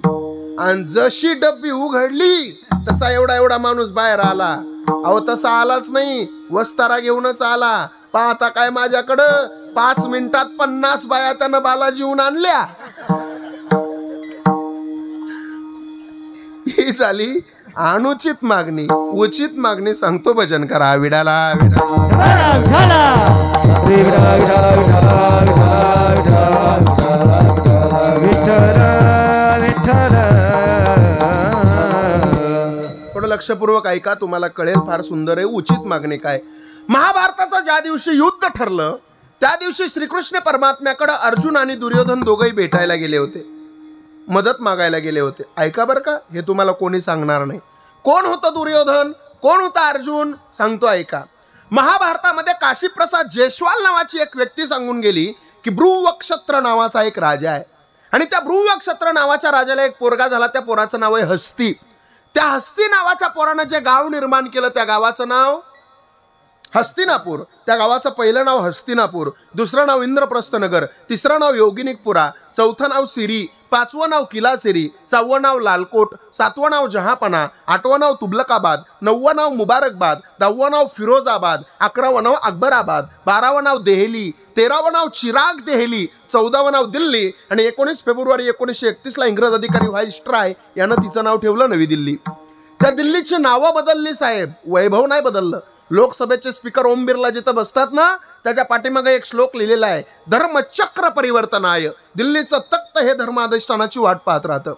आणि जशी डब्बी उघडली तसा एवढा माणूस बाहेर आला. अहो तसा आलाच नाही, वस्तारा घेऊनच आला. पाहता काय माझ्याकडं 5 मिनिटात 50 बाया त्यानं बालाजीहून आणल्या. ही झाली अनुचित मागणी. उचित मागणी सांगतो भजन करा. विडाला थोडं लक्षपूर्वक ऐका, तुम्हाला कळेल. फार सुंदर आहे. उचित मागणी काय? महाभारताचं ज्या दिवशी युद्ध ठरलं त्या दिवशी श्रीकृष्ण परमात्म्याकडे अर्जुन आणि दुर्योधन दोघंही भेटायला गेले होते, मदत मागायला गेले होते. ऐका बरं का, हे तुम्हाला कोणी सांगणार नाही. कोण होतं दुर्योधन, कोण होता अर्जुन, सांगतो ऐका. महाभारतामध्ये काशीप्रसाद जयस्वाल नावाची एक व्यक्ती सांगून गेली की भ्रुवक्षत्र नावाचा एक राजा आहे आणि त्या भ्रुवक्षत्र नावाच्या राजाला एक पोरगा झाला. त्या पोराचं नाव आहे हस्ती. त्या हस्ती नावाच्या पोरानं जे गाव निर्माण केलं त्या गावाचं नाव हस्तिनापूर. त्या गावाचं पहिलं नाव हस्तिनापूर, दुसरं नाव इंद्रप्रस्थनगर, तिसरं नाव योगिनिकपुरा, चौथं नाव सिरी, 5वं नाव किलासिरी, 6वं नाव लालकोट, 7वं नाव जहापना, 8वं नाव तुबलकाबाद, 9वं नाव मुबारकबाद, 10वं नाव फिरोजाबाद, 11वं नाव अकबराबाद, 12वं नाव देहली, 13वं नाव चिराग देहली, 14वं नाव दिल्ली आणि 19 फेब्रुवारी 1931ला इंग्रज अधिकारी व्हाईसराय यानं तिचं नाव ठेवलं नवी दिल्ली. त्या दिल्लीची नावं बदलली साहेब, वैभव नाही बदललं. लोकसभेचे स्पीकर ओम बिर्ला जिथं बसतात ना त्याच्या पाठीमागे एक श्लोक लिहिलेला आहे, धर्मचक्र परिवर्तनाय. दिल्लीचं तख्त हे धर्माधिष्ठानाची वाट पाहत राहतं.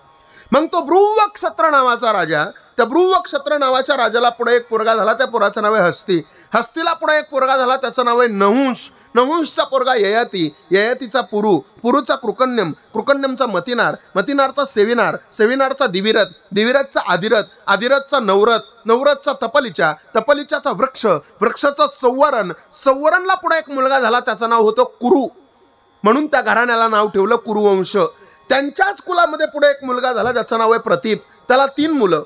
मग तो भ्रुवक्षत्र नावाचा राजा, त्या भ्रुवक्षत्र नावाच्या राजाला पुढे एक पोरगा झाला, त्या पोराचं नाव आहे हस्ती. हस्तीला पुढे एक पोरगा झाला, त्याचं नाव आहे नहुष. नहुषचा पोरगा ययाती, ययातीचा पुरू, पुरूचा कृकन्यम, कृकन्यमचा मतिनार, मतिनारचा सेविनार, सेविनारचा दिविरथ, दिविरथचा आदिरथ, आदिरथचा नवरथ, नवरथचा तपलीचा, तपलीचाचा वृक्ष, वृक्षाचा संवरण, संवरणला पुढे एक मुलगा झाला, त्याचं नाव होतं कुरु. म्हणून त्या घराण्याला नाव ठेवलं कुरुवंश. त्यांच्याच कुलामध्ये पुढे एक मुलगा झाला ज्याचं नाव आहे प्रतीप. त्याला 3 मुलं,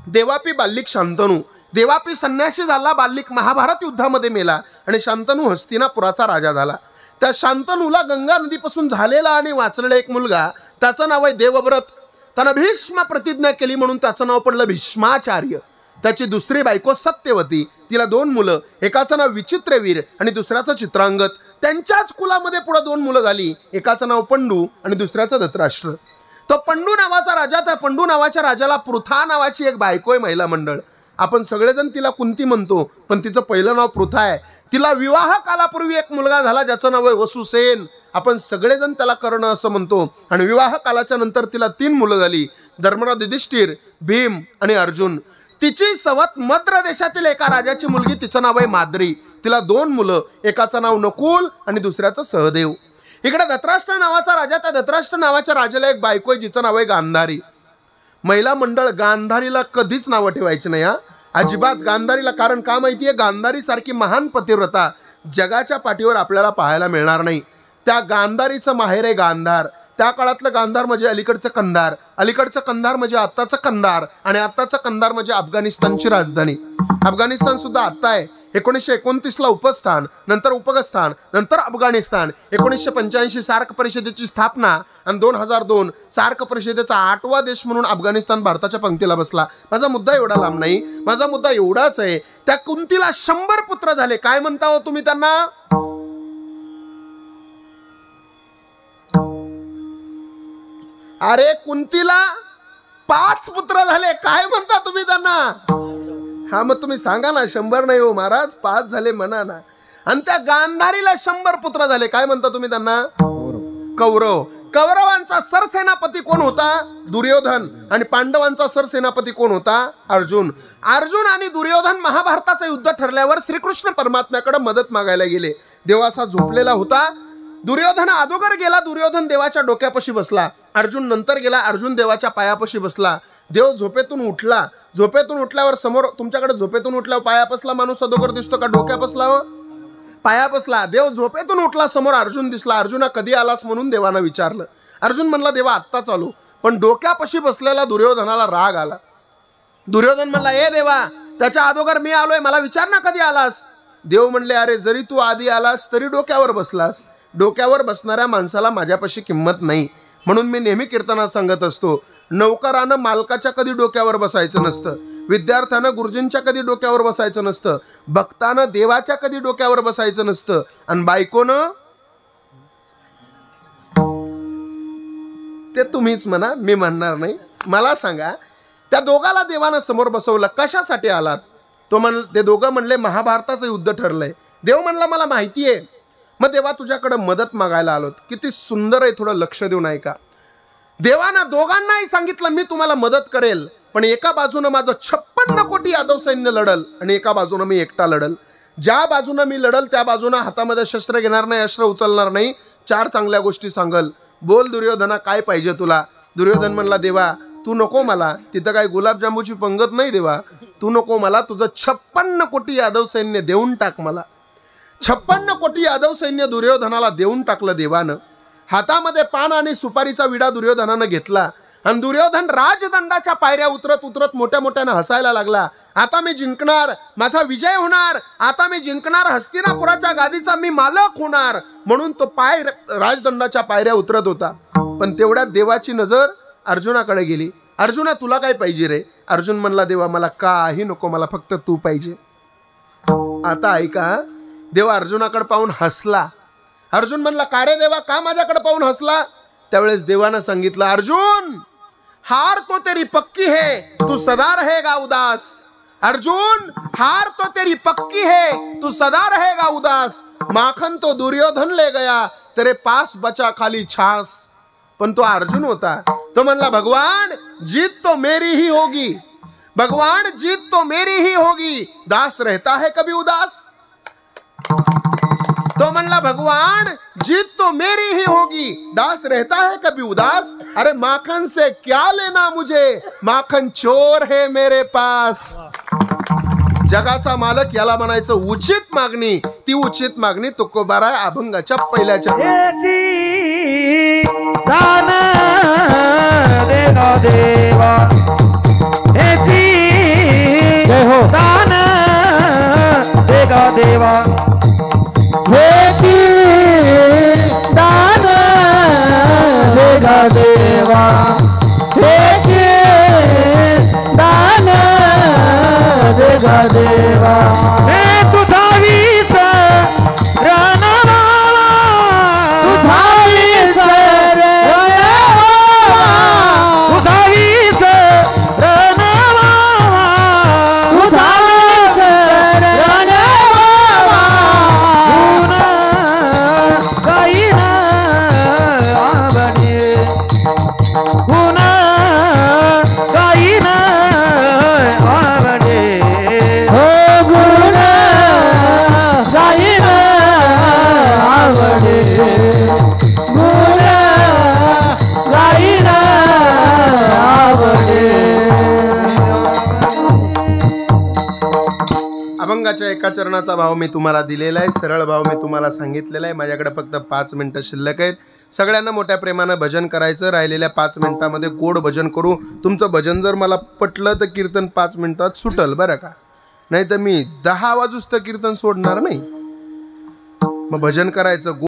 देवापी, बाल्लिक, शांतनू. देवापी संन्यासी झाला, बाल्लिक महाभारत युद्धामध्ये मेला आणि शांतनू हस्तिनापुराचा राजा झाला. त्या शांतनूला गंगा नदीपासून झालेला आणि वाचलेला एक मुलगा, त्याचं नाव आहे देवव्रत. त्यानं भीष्म प्रतिज्ञा केली म्हणून त्याचं नाव पडलं भीष्माचार्य. त्याची दुसरी बायको सत्यवती, तिला 2 मुलं, एकाचं नाव विचित्रवीर आणि दुसऱ्याचं चित्रांगत. त्यांच्याच कुलामध्ये पुढे 2 मुलं झाली, एकाचं नाव पंडू आणि दुसऱ्याचं धृतराष्ट्र. तो पंडू नावाचा राजा, त्या पंडू नावाच्या राजाला पृथा नावाची एक बायको आहे, महिला मंडळ. आपण सगळेजण तिला कुंती म्हणतो पण तिचं पहिलं नाव पृथा आहे. तिला विवाह कालापूर्वी एक मुलगा झाला ज्याचं नाव आहे वसुसेन. आपण सगळेजण त्याला कर्ण असं म्हणतो. आणि विवाह कालाच्या नंतर तिला 3 मुलं झाली, धर्मराज युधिष्ठिर, भीम आणि अर्जुन. तिची सवत मद्र देशातील एका राजाची मुलगी, तिचं नाव आहे माद्री. तिला 2 मुलं, एकाचं नाव नकुल आणि दुसऱ्याचं सहदेव. इकडे धृतराष्ट्र नावाचा राजा, त्या धृतराष्ट्र नावाच्या राजाला एक बायको आहे जिचं नाव आहे गांधारी. महिला मंडळ गांधारीला कधीच नावं ठेवायची नाही हा, अजिबात गांधारीला. कारण का माहितीये, गांधारी सारखी महान पतिव्रता जगाच्या पाठीवर आपल्याला पाहायला मिळणार नाही. त्या गांधारीचं माहेर आहे गांधार. त्या काळातलं गांधार म्हणजे अलीकडचं कंधार, अलीकडचं कंधार म्हणजे आत्ताचं कंधार, आणि आत्ताचं कंधार म्हणजे अफगाणिस्तानची राजधानी. अफगाणिस्तान सुद्धा आत्ता आहे. 1929ला उपस्थान, नंतर उपगस्थान, नंतर अफगाणिस्तान. 1985 सार्क परिषदेची स्थापना आणि 2002 सार्क परिषदेचा 8वा देश म्हणून अफगाणिस्तान भारताच्या पंक्तीला बसला. माझा मुद्दा एवढा लांब नाही, माझा मुद्दा एवढाच आहे, त्या कुंतीला 100 पुत्र झाले. काय म्हणता हो तुम्ही त्यांना? अरे कुंतीला 5 पुत्र झाले. काय म्हणता तुम्ही त्यांना? हा मग तुम्ही सांगा ना, 100 नाही हो महाराज, 5 झाले म्हणा ना. आणि त्या गांधारीला 100 पुत्र झाले. काय म्हणता तुम्ही त्यांना? कौरव. कौरवांचा सरसेनापती कोण होता? दुर्योधन. आणि पांडवांचा सरसेनापती कोण होता? अर्जुन. अर्जुन आणि दुर्योधन महाभारताचं युद्ध ठरल्यावर श्रीकृष्ण परमात्म्याकडे मदत मागायला गेले. देव असा झोपलेला होता. दुर्योधन अगोदर गेला, दुर्योधन देवाच्या डोक्यापाशी बसला. अर्जुन नंतर गेला, अर्जुन देवाच्या पायापाशी बसला. देव झोपेतून उठला. झोपेतून उठल्यावर समोर तुमच्याकडे झोपेतून उठल्यावर पायापसला माणूस अगोदर दिसतो का डोक्यापसला? पायापसला. देव झोपेतून उठला, समोर अर्जुन दिसला. अर्जुना कधी आलास म्हणून देवानं विचारलं. अर्जुन म्हणला देवा आत्ताच आलो. पण डोक्यापाशी बसलेला दुर्योधनाला राग आला. दुर्योधन म्हणला ए देवा, त्याच्या अगोदर मी आलोय, मला विचार ना कधी आलास. देव म्हणले अरे जरी तू आधी आलास तरी डोक्यावर बसलास. डोक्यावर बसणाऱ्या माणसाला माझ्यापाशी किंमत नाही. म्हणून मी नेहमी कीर्तनात सांगत असतो, नौकरानं मालकाच्या कधी डोक्यावर बसायचं नसतं, विद्यार्थ्यानं गुरुजींच्या कधी डोक्यावर बसायचं नसतं, भक्तानं देवाच्या कधी डोक्यावर बसायचं नसतं, आणि बायकोनं ते तुम्हीच म्हणा, मी म्हणणार नाही. मला सांगा, त्या दोघाला देवानं समोर बसवलं, कशासाठी आलात? ते दोघं म्हणले महाभारताचं युद्ध ठरलंय. देव म्हणला मला माहिती आहे. मग देवा तुझ्याकडे मदत मागायला आलोत. किती सुंदर आहे, थोडं लक्ष देऊन ऐका. देवानं दोघांनाही सांगितलं मी तुम्हाला मदत करेल, पण एका बाजूनं माझं 56 कोटी यादव सैन्य लढल आणि एका बाजूनं मी एकटा लढल. ज्या बाजूनं मी लढल त्या बाजूनं हातामध्ये शस्त्र घेणार नाही, अस्त्र उचलणार नाही, 4 चांगल्या गोष्टी सांगल. बोल दुर्योधना काय पाहिजे तुला? दुर्योधन म्हणला देवा तू नको मला, तिथं काय गुलाबजांबूची पंगत नाही देवा, तू नको मला, तुझं 56 कोटी यादव सैन्य देऊन टाक मला. 56 कोटी यादव सैन्य दुर्योधनाला देऊन टाकलं देवानं. हातामध्ये पान आणि सुपारीचा विडा दुर्योधनानं घेतला आणि दुर्योधन राजदंडाच्या पायऱ्या उतरत उतरत मोठ्या मोठ्यानं हसायला लागला. आता मी जिंकणार, माझा विजय होणार, आता मी जिंकणार, हस्तिनापुराच्या गादीचा मी मालक होणार, म्हणून तो राजदंडाच्या पायऱ्या उतरत होता. पण तेवढ्यात देवाची नजर अर्जुनाकडे गेली. अर्जुना तुला काय पाहिजे रे? अर्जुन म्हणला देवा मला काही नको, मला फक्त तू पाहिजे. आता ऐका, देव अर्जुनाकडे पाहून हसला. अर्जुन म्हणला का रे देवा, का माझ्याकडे पाहून हसला? त्यावेळेस देवानं सांगितलं अर्जुन हार तो तेरी पक्की है, तू सदा रहेगा उदास. अर्जुन हार तो तेरी पक्की है, तू सदा रहेगा उदास. माखन तो दुर्योधन ले गया, तेरे पास बचा खाली छास. पण तो अर्जुन होता, तो म्हणला भगवान जीत तो मेरी ही होगी, भगवान जीत तो मेरी ही होगी, दास रहता है कभी उदास. तो म्हणला भगवान जीत तो मेरी ही होगी, दास रहता है कभी उदास. अरे माखन से क्या लेना मुझे, माखन चोर है मेरे पास. जगाचा मालक याला म्हणायचं उचित मागणी. ती उचित मागणी तुकोबाराय अभंगाच्या पहिल्याच्या दान देगा देवा, दान देगा देवा, दान देगा देवा, दान देगा देवा. तुझा वीस रणवावा, तुझा वीस रणवावा, तुझा वीस रणवावा, तुझा वीस रणवावा, अभंगाच्या एका चरणाचा भाव मी तुम्हाला दिलेला आहे, सरळ भाव मी तुम्हाला सांगितलेला आहे. माझ्याकडे फक्त 5 मिनिटं शिल्लक आहेत. सगळ्यांना मोठ्या प्रेमानं भजन करायचं. राहिलेल्या 5 मिनिटामध्ये गोड भजन करू. तुमचं भजन जर मला पटलं तर कीर्तन 5 मिनिटात सुटल बरं का, नाही तर मी 10 वाजूस तर कीर्तन सोडणार नाही. मग भजन करायचं.